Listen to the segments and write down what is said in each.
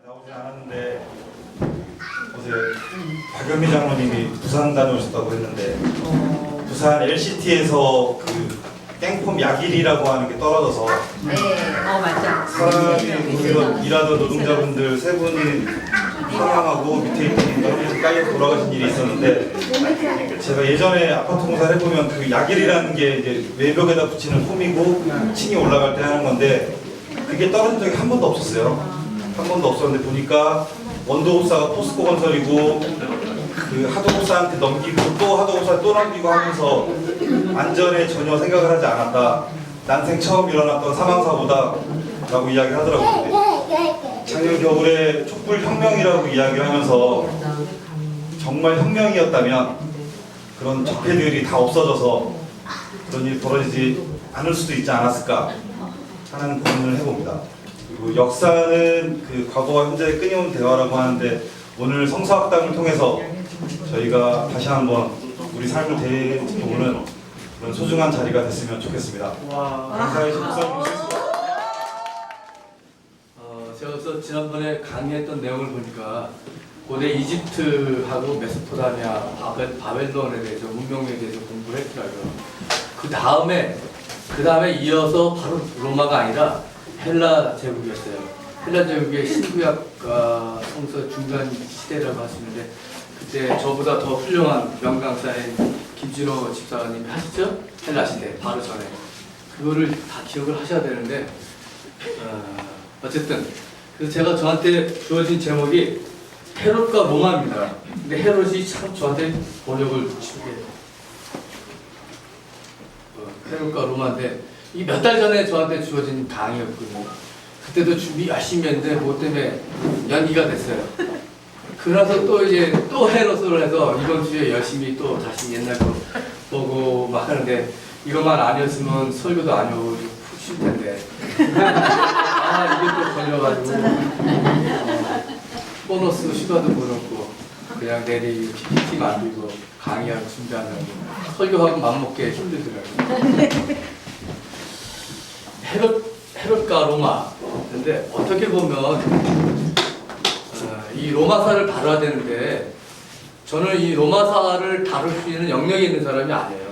나오지 않았는데 어제 박영미 장로님이 부산 다녀오셨다고 했는데 부산 LCT에서 그 땡폼 야길이라고 하는 게 떨어져서 네, 맞죠. 사람이 거기서 일하던 노동자분들 세 분이 사망하고 밑에 있는 분이 깔려 돌아가신 일이 있었는데 제가 예전에 아파트 공사를 해보면 그 야길이라는 게 이제 외벽에다 붙이는 폼이고 층이 올라갈 때 하는 건데 그게 떨어진 적이 한 번도 없었어요. 한 번도 없었는데 보니까 원도업사가 포스코 건설이고 그 하도업사한테 넘기고 또 하도업사 또 넘기고 하면서 안전에 전혀 생각을 하지 않았다. 난생 처음 일어났던 사망사고다 라고 이야기를 하더라고요. 작년 겨울에 촛불 혁명이라고 이야기를 하면서 정말 혁명이었다면 그런 적폐들이 다 없어져서 그런 일이 벌어지지 않을 수도 있지 않았을까 하는 고민을 해봅니다. 그리고 역사는 그 과거와 현재의 끊임없는 대화라고 하는데 오늘 성서학당을 통해서 저희가 다시 한번 우리 삶을 되보는 그런 소중한 자리가 됐으면 좋겠습니다. 감사해 주셔서 제가 지난번에 강의했던 내용을 보니까 고대 이집트하고 메소포타미아, 바벨론에 대해서 문명에 대해서 공부를 했더라고요. 그 다음에 이어서 바로 로마가 아니라 헬라 제국이었어요. 헬라 제국의 신구약 성서 중간 시대라고 하시는데 그때 저보다 더 훌륭한 명강사인 김진호 집사님이 하시죠? 헬라 시대 바로 전에 그거를 다 기억을 하셔야 되는데 어쨌든 그래서 제가 저한테 주어진 제목이 헤롯과 로마입니다. 근데 헤롯이 참 저한테 번역을 치게 헤롯과 로마인데 이 몇 달 전에 저한테 주어진 강의였거든요. 그때도 준비 열심히 했는데 뭐 때문에 연기가 됐어요. 그래서 또 이제 또 헤롯으로 해서 이번 주에 열심히 또 다시 옛날 거 보고 막 하는데 이것만 아니었으면 설교도 안 오고 푹 쉴 텐데 이게 또 걸려가지고 보너스 휴가도 못 얻고 그냥 내리 PPT 만들고 강의하고 준비하느라고 설교하고 맘먹게 힘들더라고요. 헤롯과 로마. 근데 어떻게 보면 이 로마사를 다뤄야 되는데 저는 이 로마사를 다룰 수 있는 영역이 있는 사람이 아니에요.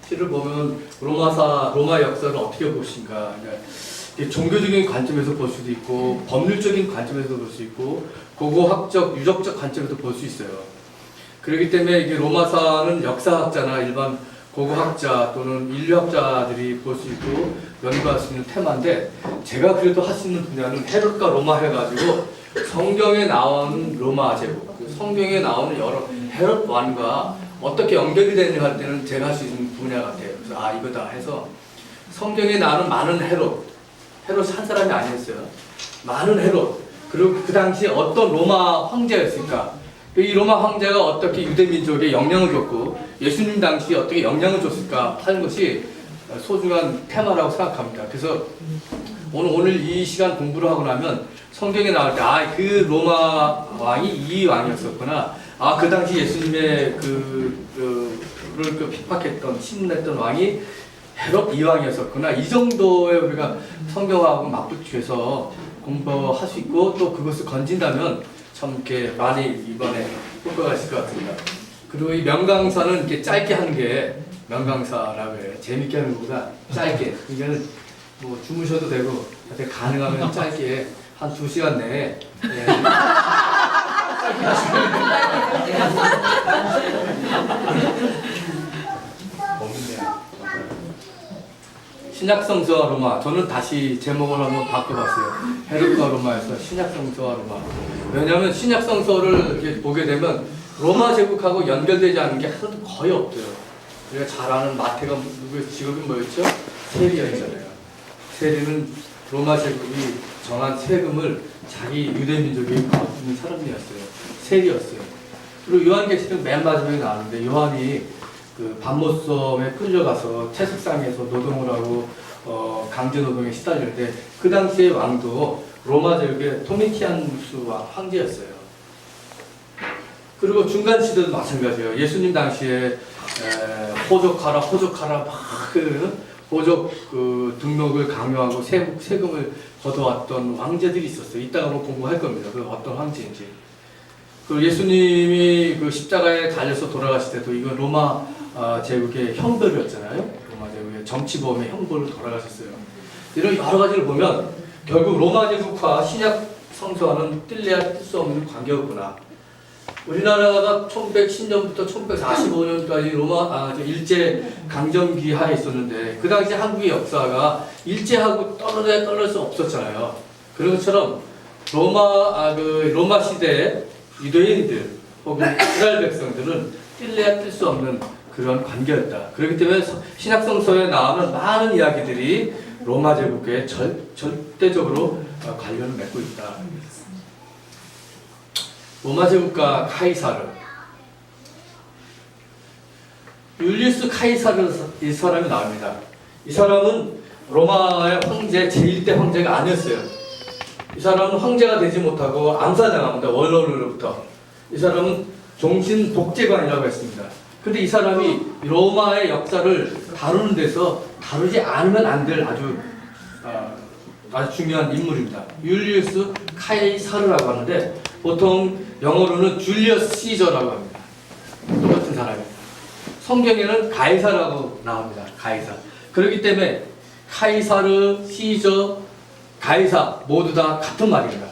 실을 보면 로마 역사를 어떻게 보신가. 그러니까 종교적인 관점에서 볼 수도 있고 법률적인 관점에서 볼 수 있고 고고학적, 유적적 관점에서 볼 수 있어요. 그렇기 때문에 이게 로마사는 역사학자나 일반 고고학자 또는 인류학자들이 볼 수 있고 연구할 수 있는 테마인데 제가 그래도 할 수 있는 분야는 헤롯과 로마 해가지고 성경에 나오는 로마 제국, 성경에 나오는 여러 헤롯 왕과 어떻게 연결이 되는가 할 때는 제가 할 수 있는 분야 같아요. 그래서 이거다 해서 성경에 나오는 많은 헤롯 한 사람이 아니었어요. 많은 헤롯. 그리고 그 당시 어떤 로마 황제였을까? 이 로마 황제가 어떻게 유대 민족에 영향을 줬고 예수님 당시에 어떻게 영향을 줬을까 하는 것이 소중한 테마라고 생각합니다. 그래서 오늘 이 시간 공부를 하고 나면 성경에 나올 때 그 로마 왕이 이 왕이었었구나. 그 당시 예수님의 그를 핍박했던 신문했던 왕이 헤롯 이 왕이었었구나. 이 정도의 우리가 성경하고 맞붙여서 공부할 수 있고 또 그것을 건진다면 참 이렇게 많이 이번에 효과가 있을 것 같습니다. 그리고 이 명강사는 이렇게 짧게 하는 게 명강사라고 해요. 재밌게 하는 것보다 짧게. 이거는 뭐 주무셔도 되고 가능하면 짧게 한 2시간 내에 짧게 신약성서와 로마. 저는 다시 제목을 한번 바꿔봤어요. 헤롯과 로마에서 신약성서와 로마. 왜냐하면 신약성서를 이렇게 보게 되면 로마 제국하고 연결되지 않은 게 하나도 거의 없어요. 우리가 잘 아는 마태가 누구의 직업이 뭐였죠? 세리였잖아요. 세리는 로마 제국이 정한 세금을 자기 유대 민족이 걷는 사람이었어요. 세리였어요. 그리고 요한계시록 맨 마지막에 나오는데 요한이 그 반모섬에 끌려가서 채식상에서 노동을 하고 강제 노동에 시달리는데 그 당시의 왕도 로마 제국의 도미티아누스 황제였어요. 그리고 중간 시대도 마찬가지예요. 예수님 당시에 호족하라 막 호족 그 등록을 강요하고 세금을 걷어왔던 황제들이 있었어요. 이따가 한번 공부할 겁니다. 그 어떤 황제인지. 그 예수님이 그 십자가에 달려서 돌아가실 때도 이거 로마 제국의 형벌이었잖아요. 로마 제국의 정치범의 형벌로 돌아가셨어요. 이런 여러 가지를 보면 결국 로마 제국과 신약 성서와는 뗄래야 뗄 수 없는 관계였구나. 우리나라가 1110년부터 1145년까지 일제 강점기 하에 있었는데 그 당시 한국의 역사가 일제하고 떨어질 수 없었잖아요. 그런 것처럼 로마 시대의 유대인들 혹은 이스라엘 백성들은 뗄래야 뗄 수 없는 그런 관계였다. 그렇기 때문에 신약성서에 나오는 많은 이야기들이 로마 제국에 절대적으로 관련을 맺고 있다. 로마 제국과 카이사르. 율리우스 카이사르 이 사람이 나옵니다. 이 사람은 로마의 황제 제1대 황제가 아니었어요. 이 사람은 황제가 되지 못하고 암살당합니다. 원로로부터. 이 사람은 종신 독재관이라고 했습니다. 근데 이 사람이 로마의 역사를 다루는 데서 다루지 않으면 안 될 아주 중요한 인물입니다. 율리우스 카이사르라고 하는데 보통 영어로는 줄리어스 시저라고 합니다. 똑같은 사람입니다. 성경에는 가이사라고 나옵니다. 가이사. 그렇기 때문에 카이사르, 시저, 가이사 모두 다 같은 말입니다.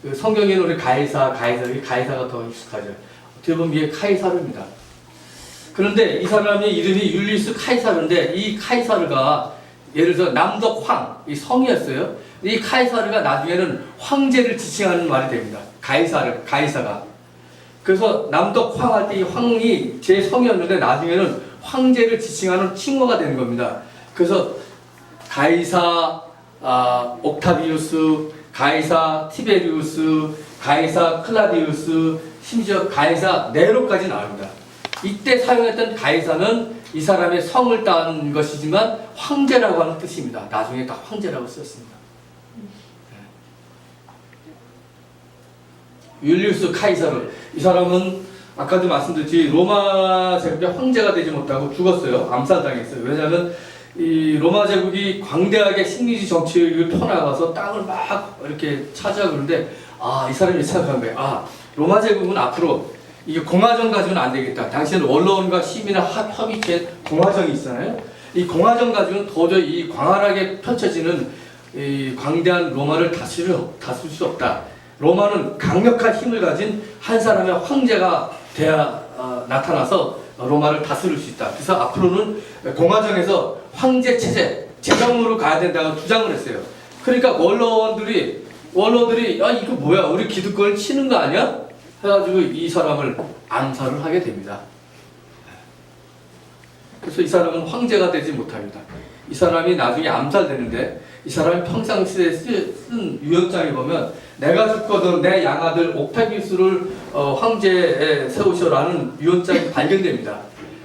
그 성경에는 우리 가이사가 더 익숙하죠. 어떻게 보면 이게 카이사르입니다. 그런데 이 사람의 이름이 율리우스 카이사르인데 이 카이사르가 예를 들어 남덕황 이 성이었어요. 이 카이사르가 나중에는 황제를 지칭하는 말이 됩니다. 가이사가. 그래서 남덕황 할 때 이 황이 제 성이었는데 나중에는 황제를 지칭하는 칭호가 되는 겁니다. 그래서 가이사 옥타비우스, 가이사 티베리우스, 가이사 클라디우스, 심지어 가이사 네로까지 나옵니다. 이때 사용했던 가이사는 이 사람의 성을 딴 것이지만 황제라고 하는 뜻입니다. 나중에 다 황제라고 썼습니다. 율리우스 카이사르. 이 사람은 아까도 말씀드렸지 로마 제국의 황제가 되지 못하고 죽었어요. 암살당했어요. 왜냐하면 이 로마 제국이 광대하게 식민지 정치를 펴나가서 땅을 막 이렇게 차지하고 그러는데 이 사람이 생각한 거예요. 로마 제국은 앞으로 이게 공화정 가지고는 안 되겠다. 당시에는 원로원과 시민의 협의체 공화정이 있잖아요. 이 공화정 가지고는 도저히 이 광활하게 펼쳐지는 이 광대한 로마를 다스릴 수 없다. 로마는 강력한 힘을 가진 한 사람의 황제가 나타나서 로마를 다스릴 수 있다. 그래서 앞으로는 공화정에서 황제 체제, 제정으로 가야 된다고 주장을 했어요. 그러니까 원로들이 이거 뭐야? 우리 기득권을 치는 거 아니야? 해가지고 이 사람을 암살을 하게 됩니다. 그래서 이 사람은 황제가 되지 못합니다. 이 사람이 나중에 암살되는데 이 사람이 평상시에 쓴 유언장에 보면 내가 죽거든 내 양아들 옥타비우스를 황제에 세우셔라는 유언장이 발견됩니다.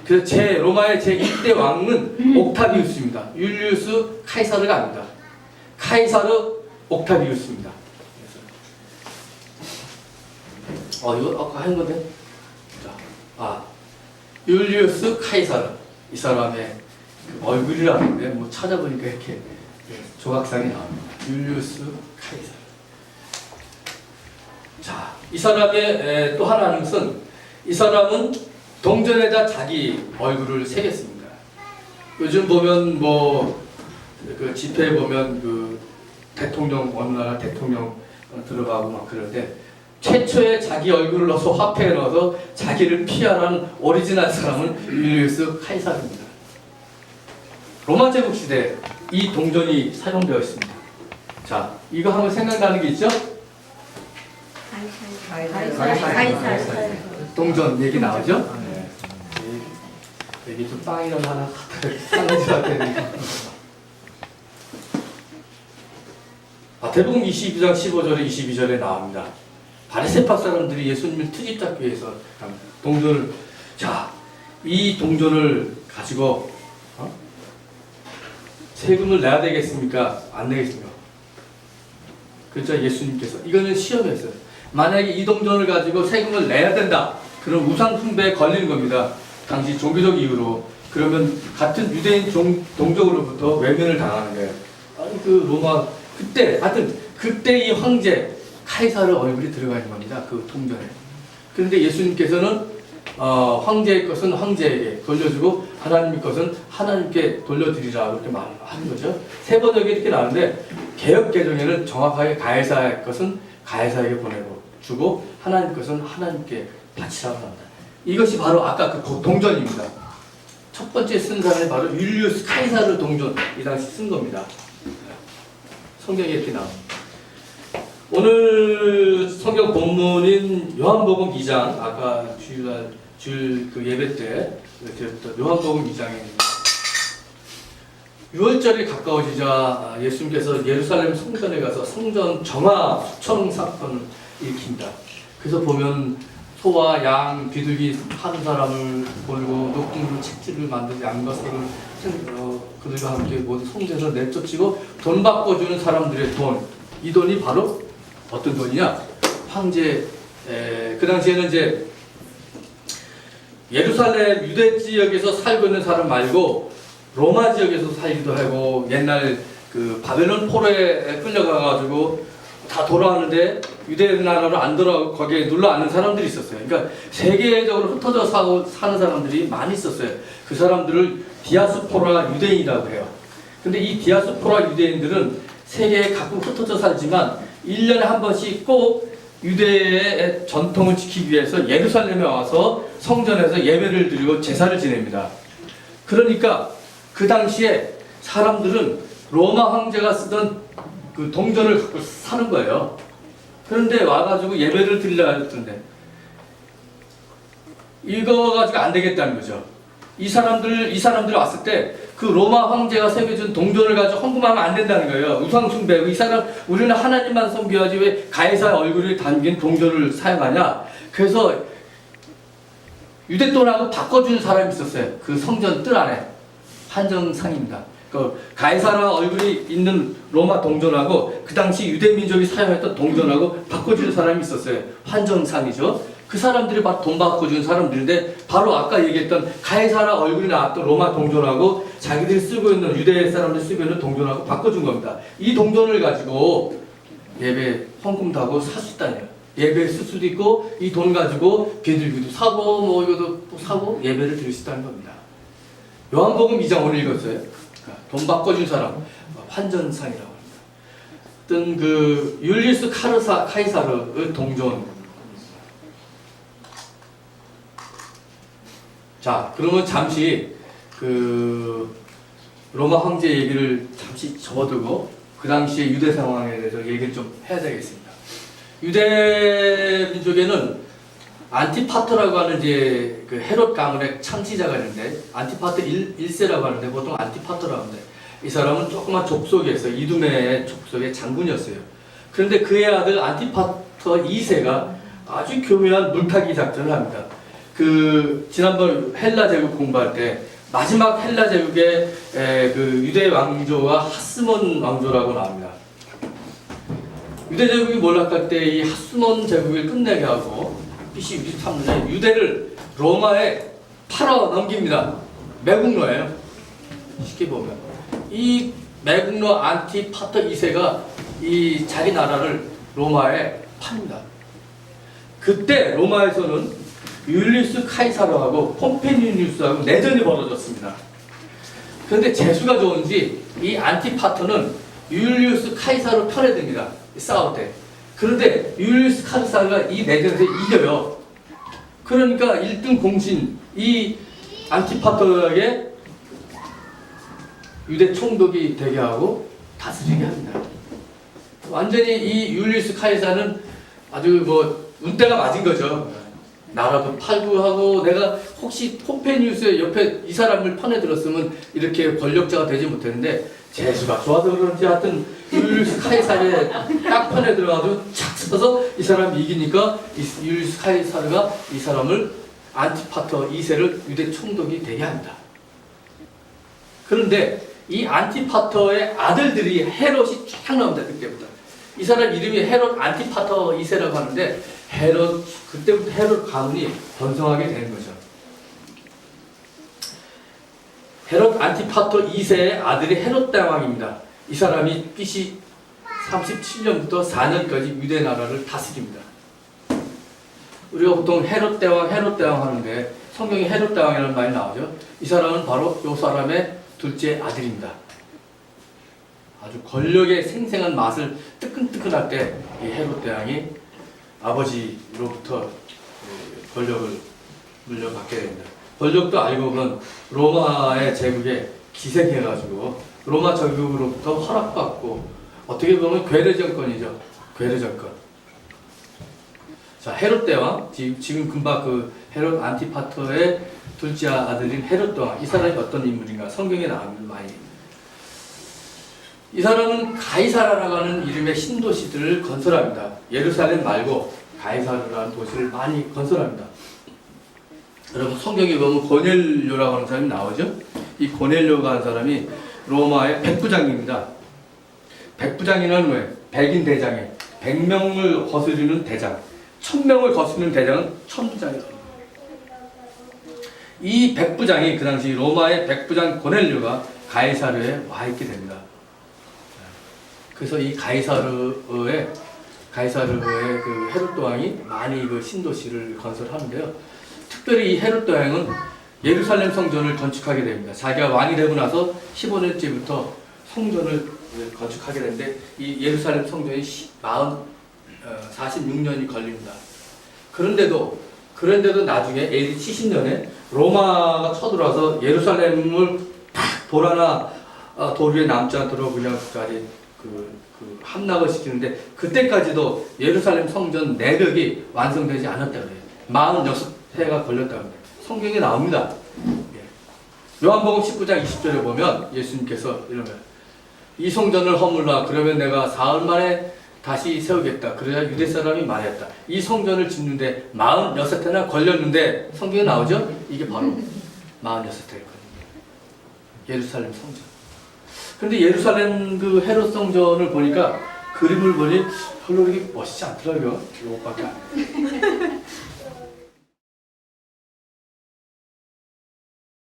그래서 로마의 제1대 왕은 옥타비우스입니다. 율리우스 카이사르가 아닙니다. 카이사르 옥타비우스입니다. 이거 아까 한 건데? 율리우스 카이사르. 이 사람의 얼굴이라는데 뭐 찾아보니까 이렇게 조각상이 나옵니다. 율리우스 카이사르. 자, 이 사람의 또 하나는 것은 이 사람은 동전에다 자기 얼굴을 새겼습니다. 요즘 보면 그 집회에 보면 그 대통령 어느 나라 대통령 들어가고 막 그런데 최초에 자기 얼굴을 넣어서 화폐에 넣어서 자기를 피하라는 오리지널 사람은 율리우스 카이사르입니다. 로마 제국 시대 이 동전이 사용되어 있습니다. 자, 이거 한번 생각나는 게 있죠? 동전 얘기 나오죠? 네. 여기 좀 빵이라도 하나 상하지가 되니까. 마태복음 22장 15절에 22절에 나옵니다. 바리새파 사람들이 예수님을 트집잡기 위해서 동전을 이 동전을 가지고 세금을 내야 되겠습니까? 안 내겠습니까? 그렇죠. 예수님께서 이거는 시험이었어요. 만약에 이 동전을 가지고 세금을 내야 된다. 그럼 우상 숭배에 걸리는 겁니다. 당시 종교적 이유로. 그러면 같은 유대인 동족으로부터 외면을 당하는 거예요. 아니 그 로마 그때 하여튼 그때 이 황제 카이사르 얼굴이 들어가 있는 겁니다. 그 통전에. 그런데 예수님께서는 황제의 것은 황제에게 돌려주고 하나님의 것은 하나님께 돌려드리라 그렇게 말하는 거죠. 세 번역에 이렇게 나오는데 개역 개정에는 정확하게 가이사의 것은 가이사에게 보내고 주고 하나님 것은 하나님께 바치라고 합니다. 이것이 바로 아까 그 동전입니다. 첫 번째 쓴 사람이 바로 율리우스 카이사르 동전 이 당시 쓴 겁니다. 성경에 이렇게 나옵니다. 오늘 성경 본문인 요한복음 2장 아까 주일 그 예배 때 드렸던 요한복음 2장입니다. 6월절이 가까워지자 예수님께서 예루살렘 성전에 가서 성전 정화 수청 사건을 일으킵니다. 그래서 보면 소와 양, 비둘기 한 사람을 몰고 녹두로 채찍을 만든 양과 소를 그들과 함께 모두 성전에서 내쫓고 돈 바꿔주는 사람들의 돈, 이 돈이 바로 어떤 돈이냐? 황제 그 당시에는 이제 예루살렘 유대 지역에서 살고 있는 사람 말고 로마 지역에서 살기도 하고 옛날 그 바벨론 포로에 끌려가가지고 다 돌아왔는데 유대 나라로 안 돌아오고 거기에 눌러 앉는 사람들이 있었어요. 그러니까 세계적으로 흩어져 사는 사람들이 많이 있었어요. 그 사람들을 디아스포라 유대인이라고 해요. 근데 이 디아스포라 유대인들은 세계에 각국 흩어져 살지만 1년에 한 번씩 꼭 유대의 전통을 지키기 위해서 예루살렘에 와서 성전에서 예배를 드리고 제사를 지냅니다. 그러니까 그 당시에 사람들은 로마 황제가 쓰던 그 동전을 갖고 사는 거예요. 그런데 와가지고 예배를 드리려 했던데 이거 가지고 안 되겠다는 거죠. 이 사람들이 왔을 때 그 로마 황제가 새겨준 동전을 가지고 헌금하면 안 된다는 거예요. 우상 숭배. 이 사람 우리는 하나님만 섬겨야지 왜 가이사의 얼굴이 담긴 동전을 사용하냐. 그래서 유대 돈하고 바꿔주는 사람이 있었어요. 그 성전 뜰 안에 한정상입니다. 그 가이사라 얼굴이 있는 로마 동전하고 그 당시 유대 민족이 사용했던 동전하고 바꿔주는 사람이 있었어요. 환정상이죠. 그 사람들이 바로 돈 바꿔주는 사람들인데 바로 아까 얘기했던 가이사라 얼굴이 나왔던 로마 동전하고 자기들이 쓰고 있는 유대 사람들이 쓰고 있는 동전하고 바꿔준 겁니다. 이 동전을 가지고 예배 헌금도 하고 살 수 있다네요. 예배에 쓸 수도 있고 이 돈 가지고 비둘기도 사고 뭐 이것도 사고 예배를 드릴 수 있다는 겁니다. 요한복음 2장 오늘 읽었어요. 돈 바꿔준 사람 환전상이라고 합니다. 어떤 그 율리우스 카이사르의 동전. 자, 그러면 잠시 그 로마 황제 얘기를 잠시 접어두고 그 당시의 유대 상황에 대해서 얘기를 좀 해야 되겠습니다. 유대 민족에는 안티파터라고 하는 이제 그 헤롯 가문의 창시자가 있는데 안티파터 1세라고 하는데 보통 안티파터라고 하는데 이 사람은 조그만 족속에서 이두메의 족속의 장군이었어요. 그런데 그의 아들 안티파터 2세가 아주 교묘한 물타기 작전을 합니다. 그 지난번 헬라 제국 공부할 때 마지막 헬라 제국의 그 유대 왕조가 하스몬 왕조라고 나옵니다. 유대 제국이 몰락할 때 이 하스몬 제국을 끝내게 하고 BC 63년에 유대를 로마에 팔아 넘깁니다. 매국노예요. 쉽게 보면 이 매국노 안티파터 2세가 이 자기 나라를 로마에 팝니다. 그때 로마에서는 율리우스 카이사르하고 폼페니우스하고 내전이 벌어졌습니다. 그런데 재수가 좋은지 이 안티파터는 율리우스 카이사르 편에 듭니다. 싸울 때. 그런데 율리우스 카이사르가 이 내전에서 이겨요. 그러니까 1등 공신 이 안티파터에게 유대 총독이 되게 하고 다스리게 합니다. 완전히 이 율리우스 카이사르는 아주 뭐 운때가 맞은 거죠. 나라도 팔고 하고 내가 혹시 폼페니우스의 옆에 이 사람을 편에 들었으면 이렇게 권력자가 되지 못했는데 재수가 좋아서 그런지 하여튼 율리우스 카이사르의 딱 편에 들어가서 착 서서 이 사람이 이기니까 이 율리우스 카이사르가 이 사람을 안티파터 2세를 유대 총독이 되게 합니다. 그런데 이 안티파터의 아들들이 헤롯이 쫙 나옵니다. 그때부터. 이 사람 이름이 헤롯 안티파터 2세라고 하는데 그때부터 헤롯 가문이 번성하게 되는 거죠. 헤롯 안티파터 2세의 아들이 헤롯 대왕입니다. 이 사람이 BC 37년부터 4년까지 유대 나라를 다스립니다. 우리가 보통 헤롯 대왕 하는데 성경에 헤롯 대왕이라는 말이 나오죠. 이 사람은 바로 이 사람의 둘째 아들입니다. 아주 권력의 생생한 맛을 뜨끈뜨끈할 때 이 헤롯 대왕이 아버지로부터 권력을 물려받게 됩니다. 권력도 알고 보면 로마의 제국에 기생해가지고 로마 제국으로부터 허락받고 어떻게 보면 괴뢰 정권이죠. 괴뢰 정권. 자, 헤롯 대왕, 지금 금방 그 헤롯 안티파터의 둘째 아들인 헤롯 대왕, 이 사람이 어떤 인물인가? 성경에 나옵니다. 많이. 이 사람은 가이사라라고 하는 이름의 신도시들을 건설합니다. 예루살렘 말고 가이사르라는 도시를 많이 건설합니다. 여러분 성경에 보면 고넬료라고 하는 사람이 나오죠. 이 고넬료가 하는 사람이 로마의 백부장입니다. 백부장이라는 왜? 백인 대장에 100명을 거스르는 대장, 1000명을 거스르는 대장은 천부장이다. 이 백부장이 그 당시 로마의 백부장 고넬료가 가이사르에 와 있게 됩니다. 그래서 이 가이사르의 그 헤롯 대왕이 많이 그 신도시를 건설하는데요. 특별히 이 헤롯 대왕은 예루살렘 성전을 건축하게 됩니다. 자기가 왕이 되고 나서 15년째부터 성전을 건축하게 되는데 이 예루살렘 성전이 46년이 걸립니다. 그런데도 나중에 AD 70년에 로마가 쳐들어와서 예루살렘을 팍 돌 하나 돌 위에 남지 않도록 그냥 그 함락을 시키는데 그때까지도 예루살렘 성전 내벽이 완성되지 않았다 그래요. 46해가 걸렸다고 합니다. 성경에 나옵니다. 요한복음 19장 20절에 보면 예수님께서 이러면 이 성전을 허물라 그러면 내가 사흘 만에 다시 세우겠다. 그래야 유대 사람이 말했다. 이 성전을 짓는데 46해나 걸렸는데 성경에 나오죠? 이게 바로 46해거든요. 예루살렘 성전. 근데 예루살렘 그 헤롯 성전을 보니까 그림을 보니 별로 그렇게 멋있지 않더라고요. 이것밖에 안 해요.